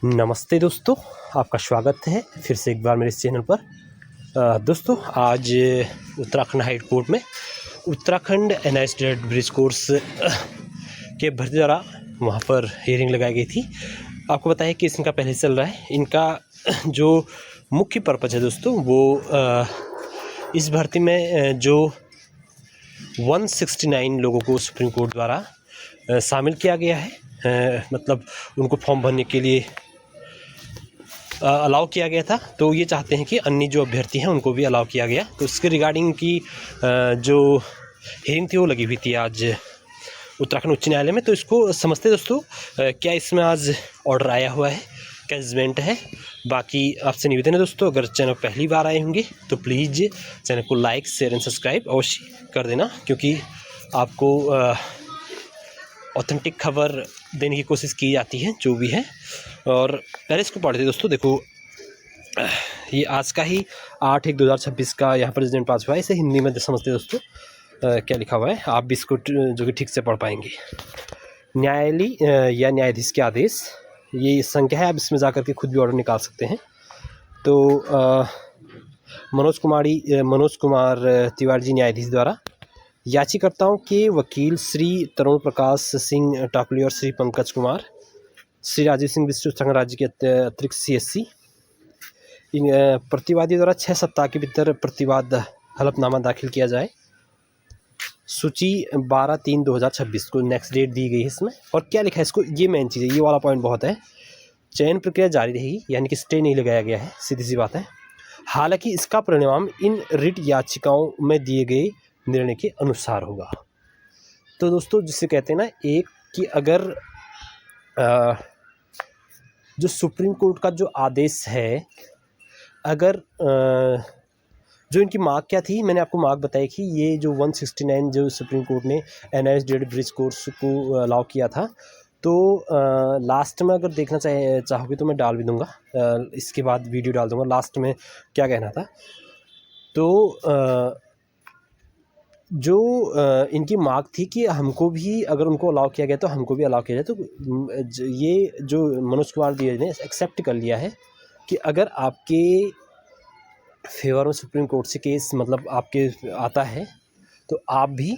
नमस्ते दोस्तों, आपका स्वागत है फिर से एक बार मेरे इस चैनल पर। दोस्तों आज उत्तराखंड हाई कोर्ट में Uttarakhand NI state bridge course के भर्ती द्वारा वहाँ पर हियरिंग लगाई गई थी। आपको बताया कि इनका पहले चल रहा है। इनका जो मुख्य पर्पज़ है दोस्तों वो इस भर्ती में जो 169 लोगों को सुप्रीम कोर्ट द्वारा शामिल किया गया है, मतलब उनको फॉर्म भरने के लिए अलाउ किया गया था। तो ये चाहते हैं कि अन्य जो अभ्यर्थी हैं उनको भी अलाउ किया गया। तो इसके रिगार्डिंग की जो हियरिंग थी वो लगी हुई थी आज उत्तराखंड उच्च न्यायालय में। तो इसको समझते दोस्तों, क्या इसमें आज ऑर्डर आया हुआ है, क्या जजमेंट है। बाकी आपसे निवेदन है दोस्तों, अगर चैनल पहली बार आए होंगे तो प्लीज़ चैनल को लाइक शेयर एंड सब्सक्राइब अवश्य कर देना, क्योंकि आपको ऑथेंटिक खबर देने की कोशिश की जाती है जो भी है। और पहले इसको पढ़ते दोस्तों। देखो, ये आज का ही 8/1/2026 का यहाँ पर जजमेंट पास हुआ है। इसे हिंदी में समझते दोस्तों क्या लिखा हुआ है, आप भी इसको जो कि ठीक से पढ़ पाएंगे। न्यायालय या न्यायाधीश के आदेश, ये संख्या है, आप इसमें जाकर के खुद भी ऑर्डर निकाल सकते हैं। तो मनोज कुमार तिवारी जी न्यायाधीश द्वारा याचिकाकर्ताओं के वकील श्री तरुण प्रकाश सिंह टाकुली और श्री पंकज कुमार, श्री राजीव सिंह विश्व उत्तराखंड राज्य के अतिरिक्त CSC, इन प्रतिवादी द्वारा 6 सप्ताह के भीतर प्रतिवाद हलफनामा दाखिल किया जाए। सूची 12/3/2026 को नेक्स्ट डेट दी गई है इसमें। और क्या लिखा है इसको, ये मेन चीज़ है, ये वाला पॉइंट बहुत है। चयन प्रक्रिया जारी रहेगी, यानी कि स्टे नहीं लगाया गया है, सीधी सी बात है। हालांकि इसका परिणाम इन रिट याचिकाओं में दिए गए निर्णय के अनुसार होगा। तो दोस्तों जिसे कहते हैं ना, एक कि अगर जो सुप्रीम कोर्ट का जो आदेश है, अगर जो इनकी मांग क्या थी, मैंने आपको मांग बताई कि ये जो 169 जो सुप्रीम कोर्ट ने एनआई स्टेट ब्रिज कोर्स को अलाउ किया था। तो लास्ट में अगर देखना चाहोगे तो मैं डाल भी दूंगा, इसके बाद वीडियो डाल दूंगा लास्ट में क्या कहना था। तो जो इनकी मांग थी कि हमको भी अगर उनको अलाउ किया गया तो हमको भी अलाउ किया जाए। तो ये जो मनोज कुमार दिए ने एक्सेप्ट कर लिया है कि अगर आपके फेवर में सुप्रीम कोर्ट से केस मतलब आपके आता है तो आप भी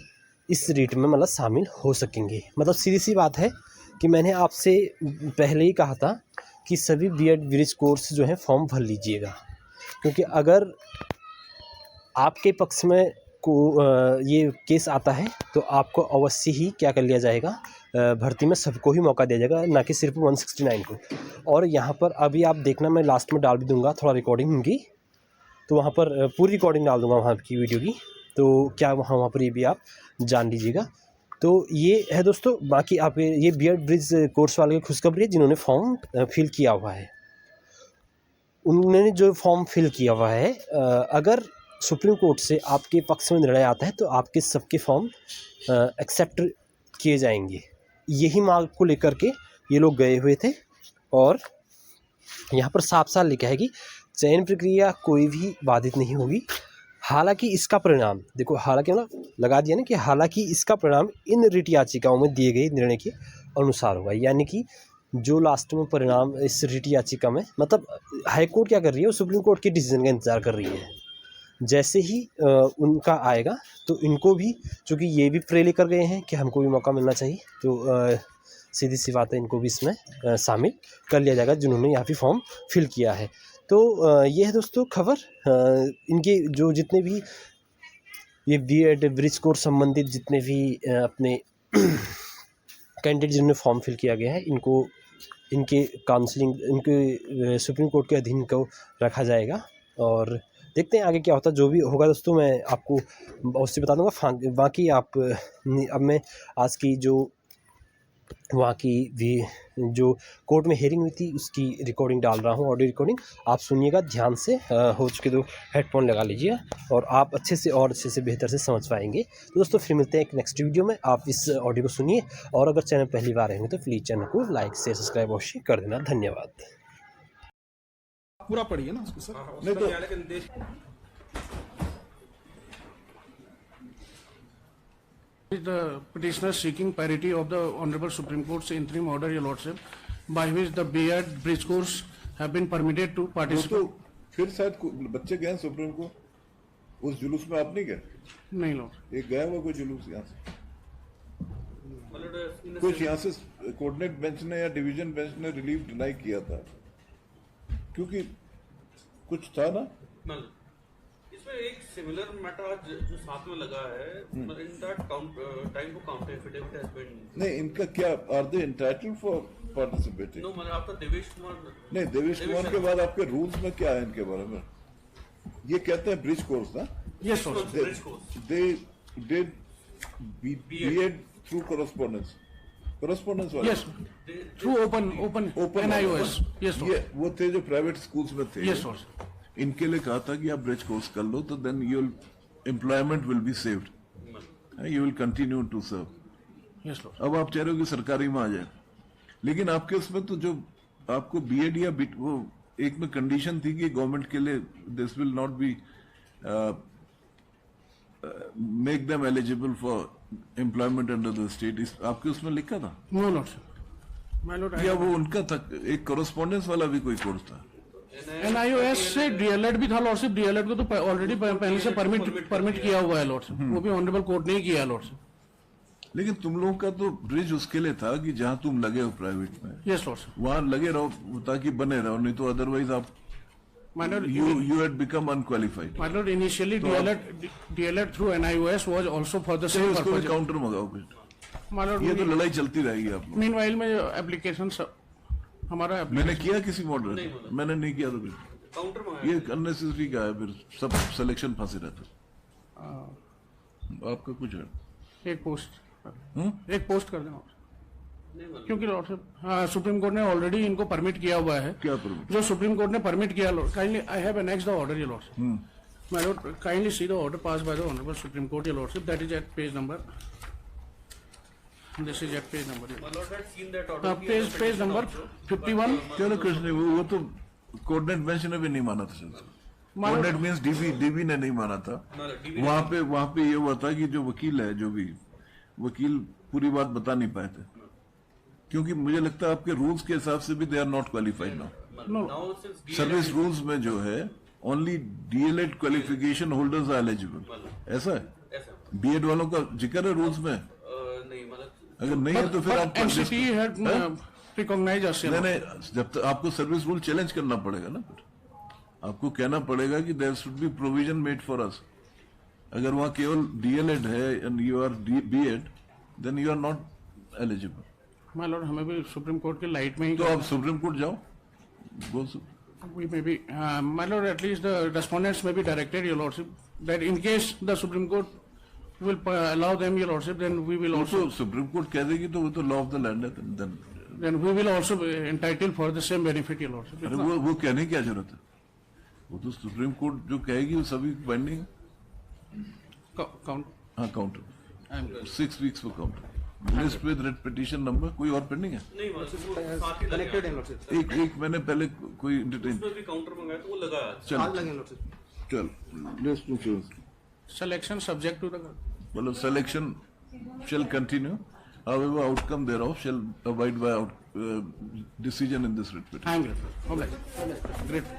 इस रीट में मतलब शामिल हो सकेंगे। मतलब सीधी सी बात है कि मैंने आपसे पहले ही कहा था कि सभी B.Ed ब्रिज कोर्स जो है फॉर्म भर लीजिएगा, क्योंकि अगर आपके पक्ष में को ये केस आता है तो आपको अवश्य ही क्या कर लिया जाएगा, भर्ती में सबको ही मौका दिया जाएगा, ना कि सिर्फ 169 को। और यहाँ पर अभी आप देखना, मैं लास्ट में डाल भी दूंगा थोड़ा रिकॉर्डिंग उनकी, तो वहाँ पर पूरी रिकॉर्डिंग डाल दूंगा वहाँ की वीडियो की। तो क्या वहाँ पर ये भी आप जान लीजिएगा। तो ये है दोस्तों। बाकी आप ये B.Ed ब्रिज कोर्स वाले की खुशखबरी है जिन्होंने फॉर्म फिल किया हुआ है। उन्होंने जो फॉर्म फिल किया हुआ है, अगर सुप्रीम कोर्ट से आपके पक्ष में निर्णय आता है तो आपके सबके फॉर्म एक्सेप्ट किए जाएंगे। यही मांग को लेकर के ये लोग गए हुए थे। और यहाँ पर साफ साफ लिखा है कि चयन प्रक्रिया कोई भी बाधित नहीं होगी। हालांकि इसका परिणाम, देखो हालांकि मतलब लगा दिया ना कि हालांकि इसका परिणाम इन रिट याचिकाओं में दिए गए निर्णय के अनुसार होगा। यानी कि जो लास्ट में परिणाम इस रिट याचिका में, मतलब हाईकोर्ट क्या कर रही है, वो सुप्रीम कोर्ट के डिसीजन का इंतजार कर रही है। जैसे ही उनका आएगा तो इनको भी, चूँकि ये भी प्रे लेकर गए हैं कि हमको भी मौका मिलना चाहिए, तो सीधी सी बात है, इनको भी इसमें शामिल कर लिया जाएगा जिन्होंने यहाँ पे फॉर्म फिल किया है। तो ये है दोस्तों खबर। इनके जो जितने भी ये B.Ed ब्रिज कोर्स संबंधित जितने भी अपने कैंडिडेट जिन्होंने फॉर्म फिल किया गया है, इनको इनके काउंसलिंग, इनके सुप्रीम कोर्ट के अधीन को रखा जाएगा। और देखते हैं आगे क्या होता है। जो भी होगा दोस्तों मैं आपको अवश्य बता दूंगा। बाकी आप अब मैं आज की जो वहाँ की भी जो कोर्ट में हियरिंग हुई थी उसकी रिकॉर्डिंग डाल रहा हूँ, ऑडियो रिकॉर्डिंग आप सुनिएगा ध्यान से। हो चुके तो हेडफोन लगा लीजिए और आप अच्छे से बेहतर से समझ पाएंगे। तो दोस्तों फिर मिलते हैं एक नेक्स्ट वीडियो में। आप इस ऑडियो को सुनिए, और अगर चैनल पहली बार आएंगे तो प्लीज़ चैनल को लाइक शेयर सब्सक्राइब अवश्य कर देना। धन्यवाद। पूरा पढ़िए ना उसको सर। नहीं तो the petitioner seeking parity of the Honorable Supreme Court's interim order, Your Lordship, by which the B.Ed bridge course have been permitted to वो तो participate. फिर शायद बच्चे गए सुप्रीम को, उस जुलूस में आप नहीं गए? नहीं लॉर्ड, एक गया हुआ कोई जुलूस यहाँ से, मतलब कुछ यहाँ से कोऑर्डिनेट बेंच ने या डिवीजन बेंच ने रिलीफ डिनाई किया था, क्योंकि कुछ था ना। मतलब इसमें एक सिमिलर मैटर जो साथ में लगा है, in that time to counter affidavit has been. नहीं, इनका क्या, are they entitled for participating? No, मतलब आपका देवेश कुमार नहीं, देवेश कुमार के बाद आपके रूल्स में क्या है इनके बारे में? ये कहते हैं ब्रिज कोर्स ना, yes lord, bridge course they did BEd through correspondence वाले, yes, through open NIOS, yes ये lord, वो थे जो प्राइवेट स्कूल्स में थे। yes lord, इनके लिए कहा था कि आप ब्रिज कोर्स कर लो तो then your employment will be saved, you will continue to serve. yes lord, अब आप चाह रहे हो कि सरकारी में आ जाए, लेकिन आपके उसमें तो जो आपको बीएड या वो एक में कंडीशन थी कि गवर्नमेंट के लिए this will not be make them eligible for employment under the state, आपके उसमें लिखा था? no lord sir, my lord, या वो उनका था एक कॉरेस्पॉन्डेंस वाला भी कोई कोर्स था? NIOS से DLED भी था लॉर्डशिप, DLEड को तो ऑलरेडी पहले से परमिट किया हुआ है लॉर्डशिप, वो भी ऑनरेबल कोर्ट ने ही किया लॉर्डशिप, लेकिन तुम लोगों का तो ब्रिज उसके लिए था कि जहां तुम लगे हो प्राइवेट में, yes lordship, वहां लगे रहो ताकि बने रहो, नहीं तो अदरवाइज आप my lord, you had become unqualified। my lord, initially DLEd through NIOS was also for the same उसको भी purpose, काउंटर मंगाओ फिर, my lord, ये तो लड़ाई चलती रहेगी आप लोग। meanwhile में एप्लीकेशन हमारा मैंने किया किसी मॉडल, मैंने नहीं किया तो फिर काउंटर में ये अननेसेसरी का है, फिर सब सिलेक्शन फंसे रहते। आपका कुछ है? एक पोस्ट कर देना, नहीं, मतलब क्योंकि लॉर्डशिप सुप्रीम कोर्ट ने ऑलरेडी इनको परमिट किया हुआ है, क्या प्रॉब्लम? जो सुप्रीम कोर्ट ने परमिट किया lord, kindly I have annexed the order, your lordship, my lord, kindly see the order pass by the honourable supreme court, your lordship, that is at page number, this is at page number, my lord had seen that order. Page number 51, चलो कुछ नहीं, वो तो coordinate bench ने भी नहीं माना था। कोऑर्डिनेट मींस डीबी ने नहीं माना था। वहां पे ये हुआ था कि जो वकील है, जो भी वकील पूरी बात बता नहीं पाए थे, क्योंकि मुझे लगता है आपके रूल्स के हिसाब से भी they are not qualified now. Now since service rules में जो है only DElEd qualification holders are eligible, ऐसा है? ऐसा बीएड वालों का जिक्र है रूल्स में? नहीं, मतलब अगर नहीं है तो फिर आप एनसीटी हैड रिकॉग्नाइज्ड अस, नहीं, जब तक आपको सर्विस रूल चैलेंज करना पड़ेगा ना, फिर आपको कहना पड़ेगा कि there should be provision made for us. अगर वहां केवल डीएलएड है and you are BEd, then you are not eligible. My lord, हमें भी सुप्रीम कोर्ट के लाइट में ही तो आप सुप्रीम कोर्ट जाओ, गो we may be, my lord, at least the respondents may be directed, your lordship, that in case the Supreme Court will allow them, your lordship, then we will also, supreme court कह देगी तो वो तो law of the land है, then we will also be entitled for the same benefit, your lordship. अरे वो कहने की क्या जरूरत है? वो तो सुप्रीम कोर्ट जो कहेगी वो सभी बाइंडिंग है। Count. हाँ, counter 6 weeks for counter, list with red petition number. कोई और पेंडिंग है? नहीं, मतलब वो साथ ही कनेक्टेड है लगा। लॉर्डशिप, एक मैंने पहले कोई इंटरटेन, उसमें भी काउंटर मंगाया तो वो लगा। साल लगे लॉर्डशिप। चल लिस्ट में Selection subject to the, मतलब selection shall continue, however outcome thereof shall abide by decision in this writ petition. I am grateful. Grateful.